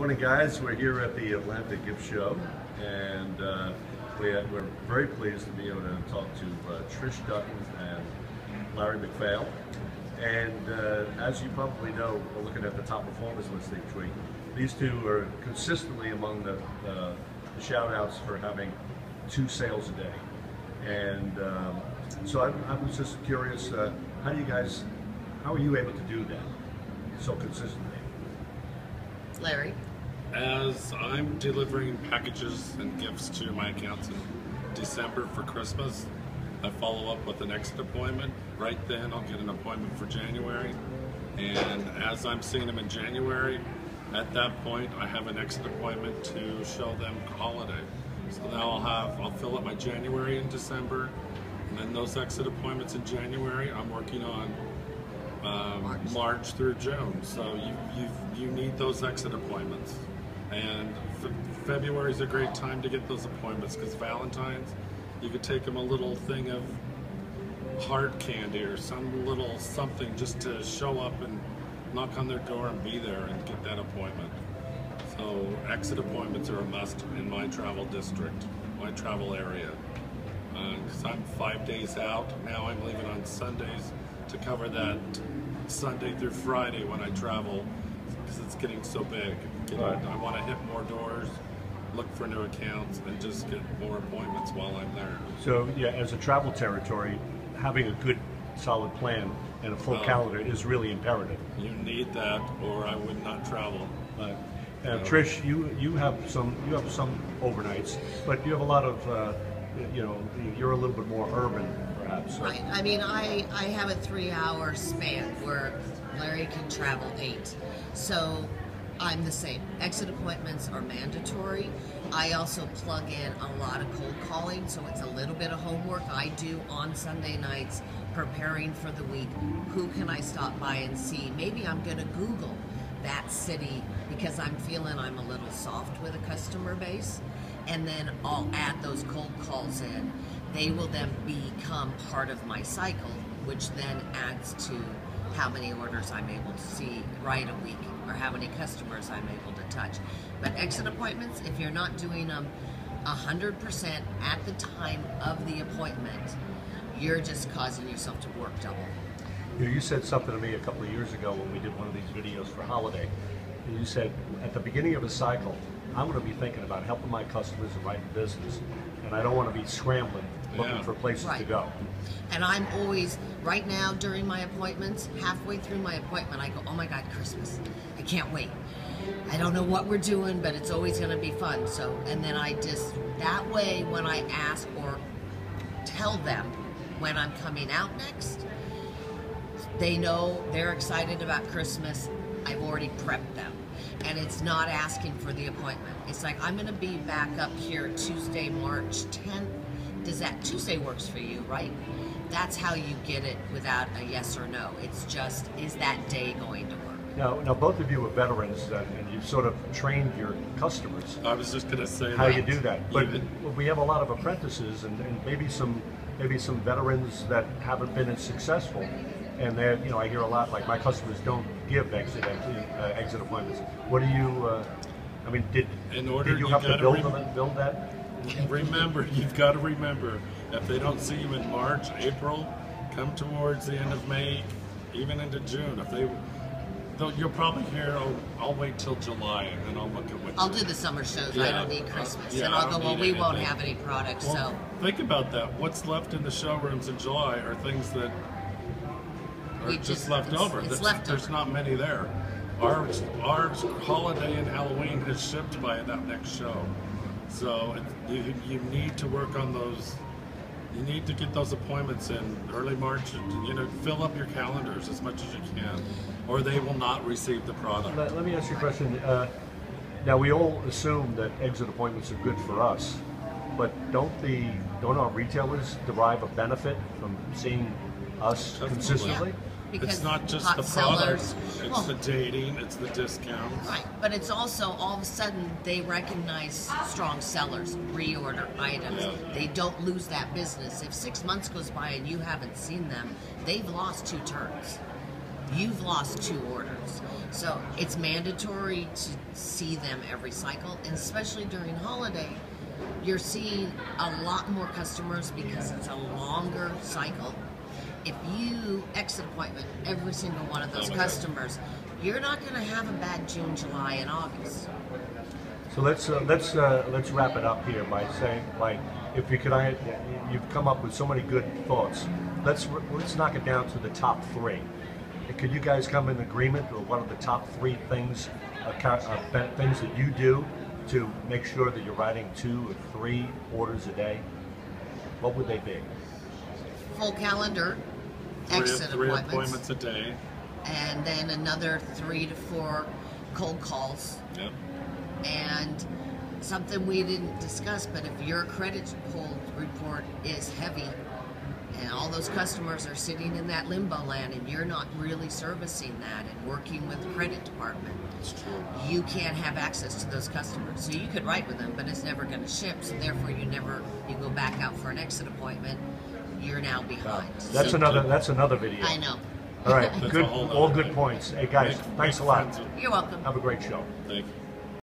Morning, guys. We're here at the Atlanta Gift Show, and we're very pleased to be able to talk to Trish Dutton and Larry McPhail. And as you probably know, we're looking at the top performers list each week. These two are consistently among the shout-outs for having 2 sales a day. And so I was just curious, how are you able to do that so consistently? Larry? As I'm delivering packages and gifts to my accounts in December for Christmas, I follow up with an exit appointment. Right then I'll get an appointment for January, and as I'm seeing them in January, at that point I have an exit appointment to show them holiday. So now I'll fill up my January and December, and then those exit appointments in January I'm working on March through June. So you need those exit appointments. And February is a great time to get those appointments because Valentine's, you could take them a little thing of heart candy or some little something just to show up and knock on their door and be there and get that appointment. So exit appointments are a must in my travel district, my travel area. Because I'm 5 days out. Now I'm leaving on Sundays to cover that Sunday through Friday when I travel because it's getting so big. I want to hit more doors, look for new accounts, and just get more appointments while I'm there. So yeah, as a travel territory, having a good solid plan and a full calendar is really imperative. You need that, or I would not travel. Trish, you have some overnights, but you have a lot of you're a little bit more urban, perhaps. So. Right. I mean, I have a 3-hour span where Larry can travel 8. So I'm the same. Exit appointments are mandatory. I also plug in a lot of cold calling, so it's a little bit of homework I do on Sunday nights, preparing for the week. Who can I stop by and see? Maybe I'm going to Google that city because I'm feeling I'm a little soft with a customer base, and then I'll add those cold calls in. They will then become part of my cycle, which then adds to how many orders I'm able to see right a week, or how many customers I'm able to touch. But exit appointments, if you're not doing them 100% at the time of the appointment, you're just causing yourself to work double. You said something to me a couple of years ago when we did one of these videos for holiday. You said at the beginning of a cycle, I'm going to be thinking about helping my customers and writing business, and I don't want to be scrambling looking for places to go. And I'm always, right now during my appointments, halfway through my appointment, I go, oh my God, Christmas, I can't wait. I don't know what we're doing, but it's always going to be fun. So, and then I just, that way when I ask or tell them when I'm coming out next, they know they're excited about Christmas. I've already prepped them. And it's not asking for the appointment. It's like, I'm going to be back up here Tuesday, March 10th. Does that Tuesday works for you, right? That's how you get it without a yes or no. It's just, is that day going to work? Now both of you are veterans, and you've sort of trained your customers. I was just going to say how you do that. But we have a lot of apprentices and maybe some veterans that haven't been as successful. And then, I hear a lot, like my customers don't give exit appointments. What do you, did you have to build that? Remember, you've got to remember, if they don't see you in March, April, come towards the end of May, even into June. You'll probably hear, oh, I'll wait till July and then I'll look at what. I'll do the summer shows. I don't need Christmas. And I'll go, well, we won't have any products, so. Think about that. What's left in the showrooms in July are things that are just left over. There's not many there. Our holiday and Halloween has shipped by that next show. So you need to work on those. You need to get those appointments in early March. Fill up your calendars as much as you can, or they will not receive the product. Let me ask you a question. Now we all assume that exit appointments are good for us, but don't our retailers derive a benefit from seeing us consistently? Yeah. It's not just the product, it's the dating, it's the discounts. Right, but it's also all of a sudden they recognize strong sellers, reorder items. Yeah. They don't lose that business. If 6 months goes by and you haven't seen them, they've lost 2 turns. you've lost 2 orders. So it's mandatory to see them every cycle, and especially during holiday, you're seeing a lot more customers because it's a longer cycle. If you exit appointment every single one of those customers, you're not going to have a bad June, July, and August. So let's wrap it up here by saying, if you could, you've come up with so many good thoughts. Let's knock it down to the top 3. Could you guys come in agreement with what are the top 3 things, things that you do to make sure that you're writing 2 or 3 orders a day? What would they be? Full calendar, exit three appointments a day, and then another 3 to 4 cold calls. yep. And something we didn't discuss, but if your credit pull report is heavy and all those customers are sitting in that limbo land and you're not really servicing that and working with the credit department, It's true. you can't have access to those customers. So you could write with them, but it's never going to ship, so therefore you go back out for an exit appointment, you're now behind. That's So- another video. I know. All right, That's good, a whole all other good thing. points. Hey guys, Make thanks a lot. friends with- You're welcome. Have a great show. Thank you.